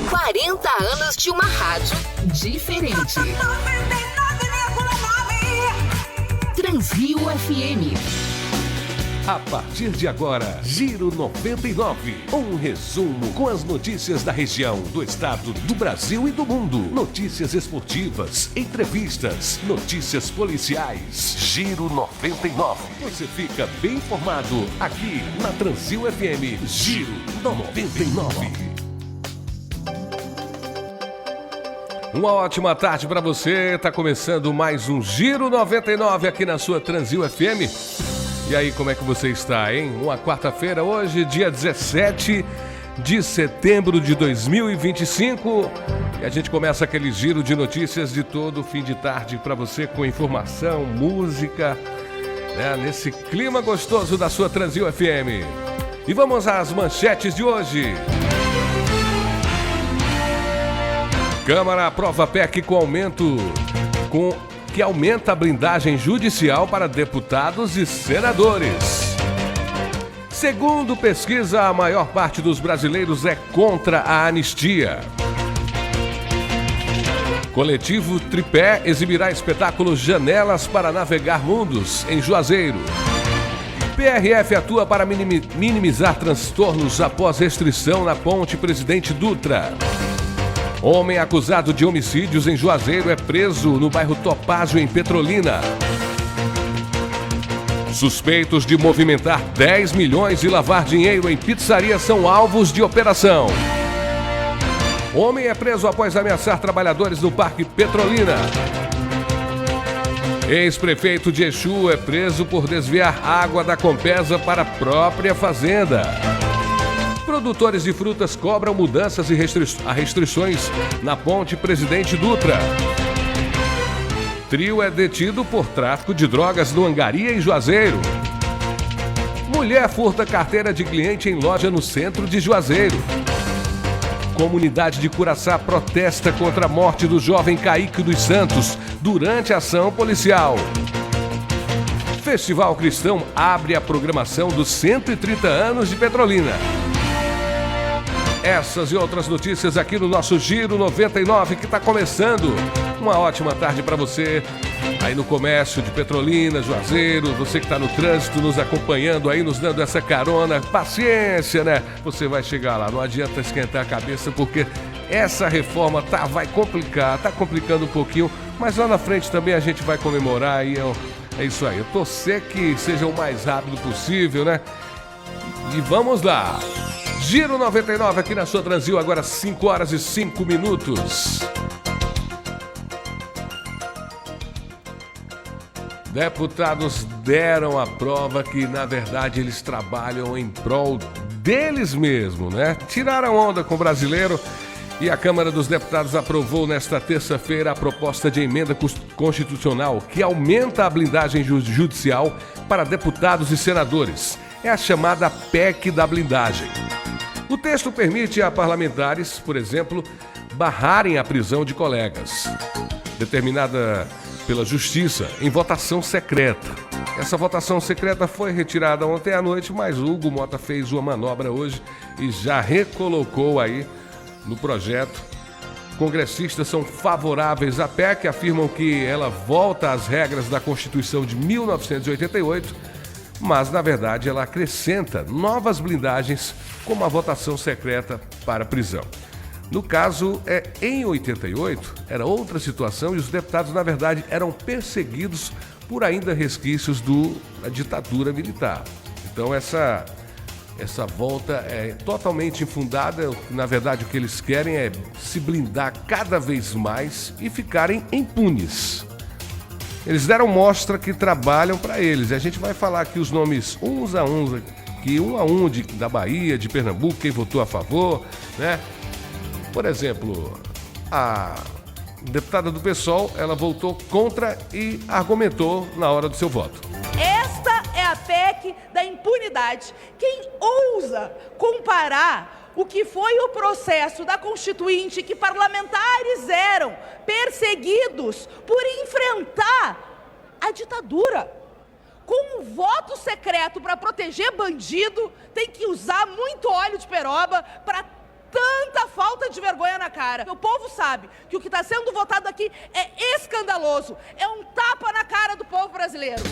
40 anos de uma rádio diferente. Transrio FM. A partir de agora, Giro 99. Um resumo com as notícias da região, do estado, do Brasil e do mundo. Notícias esportivas, entrevistas, notícias policiais. Giro 99. Você fica bem informado aqui na Transrio FM. Giro 99. Uma ótima tarde para você. Está começando mais um Giro 99 aqui na sua Transrio FM. E aí, como é que você está, hein? Uma quarta-feira hoje, dia 17 de setembro de 2025. E a gente começa aquele giro de notícias de todo fim de tarde para você com informação, música, né? Nesse clima gostoso da sua Transrio FM. E vamos às manchetes de hoje. Câmara aprova PEC que aumenta a blindagem judicial para deputados e senadores. Segundo pesquisa, a maior parte dos brasileiros é contra a anistia. Coletivo Tripé exibirá espetáculo Janelas para Navegar Mundos, em Juazeiro. PRF atua para minimizar transtornos após restrição na ponte Presidente Dutra. Homem acusado de homicídios em Juazeiro é preso no bairro Topázio, em Petrolina. Suspeitos de movimentar 10 milhões e lavar dinheiro em pizzaria são alvos de operação. Homem é preso após ameaçar trabalhadores no Parque Petrolina. Ex-prefeito de Exu é preso por desviar água da Compesa para a própria fazenda. Produtores de frutas cobram mudanças e restrições na ponte Presidente Dutra. Trio é detido por tráfico de drogas no Angaria e Juazeiro. Mulher furta carteira de cliente em loja no centro de Juazeiro. Comunidade de Curaçá protesta contra a morte do jovem Kaique dos Santos durante a ação policial. Festival Cristão abre a programação dos 130 anos de Petrolina. Essas e outras notícias aqui no nosso Giro 99, que está começando. Uma ótima tarde para você aí no comércio de Petrolina, Juazeiro, você que está no trânsito nos acompanhando aí, nos dando essa carona. Paciência, né? Você vai chegar lá, não adianta esquentar a cabeça, porque essa reforma vai complicar, tá complicando um pouquinho, mas lá na frente também a gente vai comemorar e é isso aí. Eu torcer que seja o mais rápido possível, né? E vamos lá. Giro 99 aqui na sua Transrio, agora 5 horas e 5 minutos. Deputados deram a prova que, na verdade, eles trabalham em prol deles mesmos, né? Tiraram onda com o brasileiro e a Câmara dos Deputados aprovou nesta terça-feira a proposta de emenda constitucional que aumenta a blindagem judicial para deputados e senadores. É a chamada PEC da blindagem. O texto permite a parlamentares, por exemplo, barrarem a prisão de colegas, determinada pela Justiça em votação secreta. Essa votação secreta foi retirada ontem à noite, mas o Hugo Mota fez uma manobra hoje e já recolocou aí no projeto. Congressistas são favoráveis à PEC, afirmam que ela volta às regras da Constituição de 1988, mas, na verdade, ela acrescenta novas blindagens, como a votação secreta para prisão. No caso, em 88, era outra situação e os deputados, na verdade, eram perseguidos por ainda resquícios da ditadura militar. Então, essa volta é totalmente infundada. Na verdade, o que eles querem é se blindar cada vez mais e ficarem impunes. Eles deram mostra que trabalham para eles. A gente vai falar aqui os nomes uns a uns, aqui, um a um da Bahia, de Pernambuco, quem votou a favor, né? Por exemplo, a deputada do PSOL, ela votou contra e argumentou na hora do seu voto. Esta é a PEC da impunidade. Quem ousa comparar o que foi o processo da Constituinte, que parlamentares eram perseguidos por enfrentar a ditadura, com um voto secreto para proteger bandido, tem que usar muito óleo de peroba para tanta falta de vergonha na cara. O povo sabe que o que está sendo votado aqui é escandaloso, é um tapa na cara do povo brasileiro.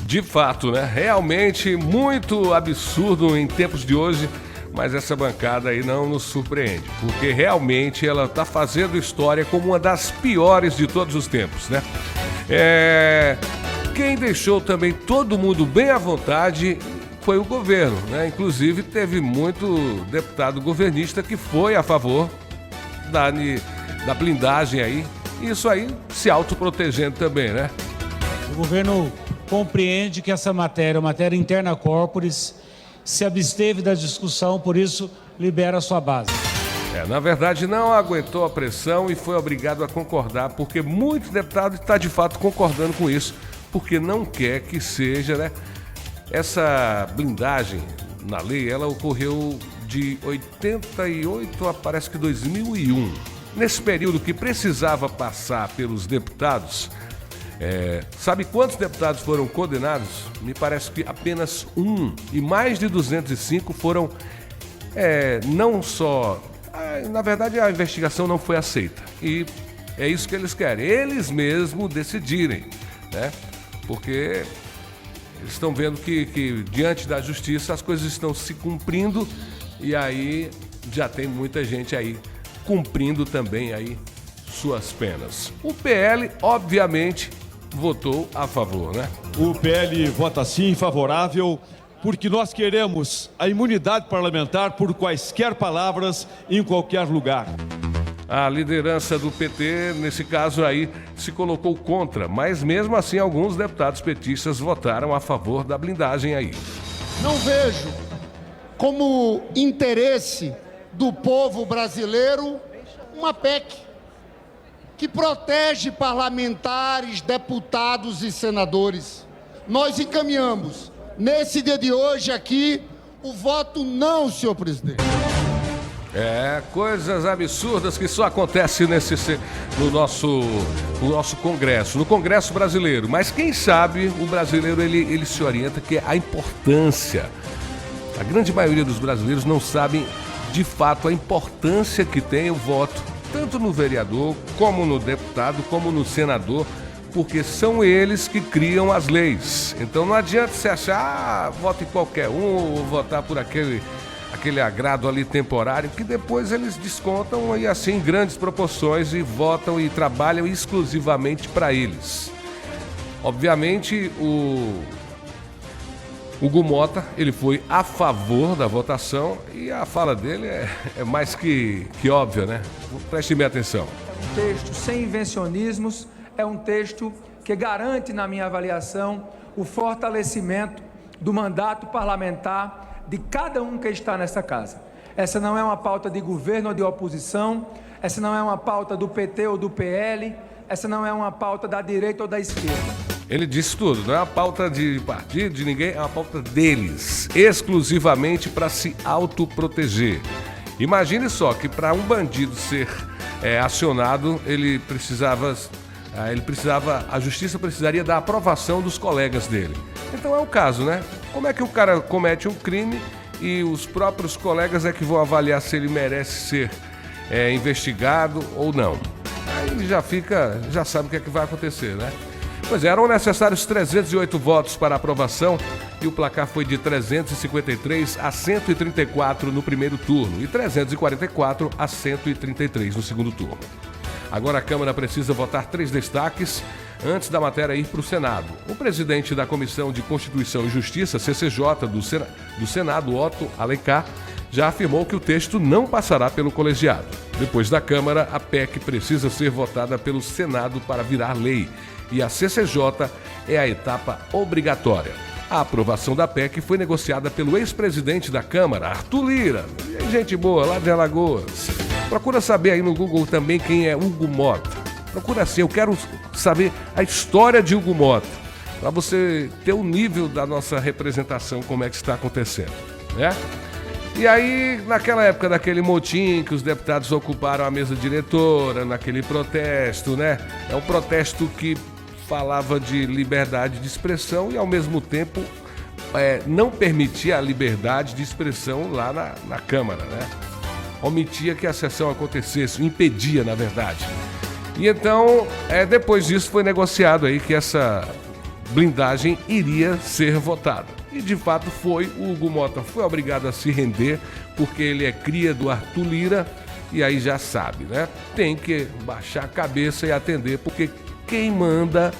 De fato, né? Realmente muito absurdo em tempos de hoje, mas essa bancada aí não nos surpreende, porque realmente ela está fazendo história como uma das piores de todos os tempos, né? Quem deixou também todo mundo bem à vontade foi o governo, né? Inclusive teve muito deputado governista que foi a favor da blindagem aí, e isso aí se autoprotegendo também, né? O governo compreende que essa matéria interna corporis, se absteve da discussão, por isso libera a sua base. Na verdade não aguentou a pressão e foi obrigado a concordar, porque muitos deputados estão de fato concordando com isso, porque não quer que seja, né? Essa blindagem na lei, ela ocorreu de 88 a parece que 2001. Nesse período que precisava passar pelos deputados, sabe quantos deputados foram condenados? Me parece que apenas um. E mais de 205 foram não só... na verdade, a investigação não foi aceita. E é isso que eles querem. Eles mesmos decidirem, né? Porque eles estão vendo que diante da justiça as coisas estão se cumprindo e aí já tem muita gente aí cumprindo também aí suas penas. O PL, obviamente, votou a favor, né? O PL vota sim, favorável, porque nós queremos a imunidade parlamentar por quaisquer palavras em qualquer lugar. A liderança do PT, nesse caso aí, se colocou contra, mas mesmo assim alguns deputados petistas votaram a favor da blindagem aí. Não vejo como interesse do povo brasileiro uma PEC que protege parlamentares, deputados e senadores. Nós encaminhamos, nesse dia de hoje aqui, o voto não, senhor presidente. Coisas absurdas que só acontecem no nosso Congresso, no Congresso brasileiro. Mas quem sabe o brasileiro ele se orienta que é a importância. A grande maioria dos brasileiros não sabem de fato a importância que tem o voto, tanto no vereador, como no deputado, como no senador, porque são eles que criam as leis. Então não adianta você achar, vote em qualquer um, ou votar por aquele agrado ali temporário, que depois eles descontam e assim em grandes proporções e votam e trabalham exclusivamente para eles. Obviamente o Hugo Mota, ele foi a favor da votação e a fala dele é mais que óbvia, né? Preste bem atenção. É um texto sem invencionismos, é um texto que garante, na minha avaliação, o fortalecimento do mandato parlamentar de cada um que está nessa casa. Essa não é uma pauta de governo ou de oposição, essa não é uma pauta do PT ou do PL, essa não é uma pauta da direita ou da esquerda. Ele disse tudo, não é uma pauta de partido, de ninguém, é uma pauta deles, exclusivamente para se autoproteger. Imagine só que para um bandido ser acionado, a justiça precisaria da aprovação dos colegas dele. Então é o caso, né? Como é que o cara comete um crime e os próprios colegas é que vão avaliar se ele merece ser investigado ou não? Aí ele já sabe o que é que vai acontecer, né? Pois eram necessários 308 votos para aprovação e o placar foi de 353 a 134 no primeiro turno e 344 a 133 no segundo turno. Agora a Câmara precisa votar 3 destaques antes da matéria ir para o Senado. O presidente da Comissão de Constituição e Justiça, CCJ, do Senado, Otto Alencar, já afirmou que o texto não passará pelo colegiado. Depois da Câmara, a PEC precisa ser votada pelo Senado para virar lei e a CCJ é a etapa obrigatória. A aprovação da PEC foi negociada pelo ex-presidente da Câmara, Arthur Lira, gente boa lá de Alagoas. Procura saber aí no Google também quem é Hugo Mota. Procura assim, eu quero saber a história de Hugo Mota, para você ter o nível da nossa representação, como é que está acontecendo, né? E aí, naquela época daquele motim que os deputados ocuparam a mesa diretora, naquele protesto, né? É um protesto que falava de liberdade de expressão e, ao mesmo tempo, não permitia a liberdade de expressão lá na Câmara, né? omitia que a sessão acontecesse, impedia, na verdade. E então, depois disso foi negociado aí que essa blindagem iria ser votada. E de fato foi. O Hugo Mota foi obrigado a se render, porque ele é cria do Arthur Lira, e aí já sabe, né? Tem que baixar a cabeça e atender, porque quem manda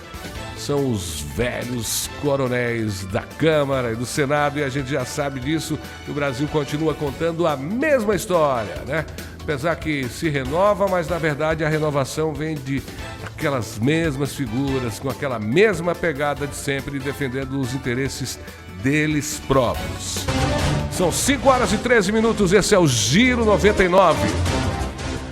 são os velhos coronéis da Câmara e do Senado, e a gente já sabe disso, que o Brasil continua contando a mesma história, né? Apesar que se renova, mas na verdade a renovação vem de aquelas mesmas figuras, com aquela mesma pegada de sempre, defendendo os interesses deles próprios. São 5 horas e 13 minutos, esse é o Giro 99.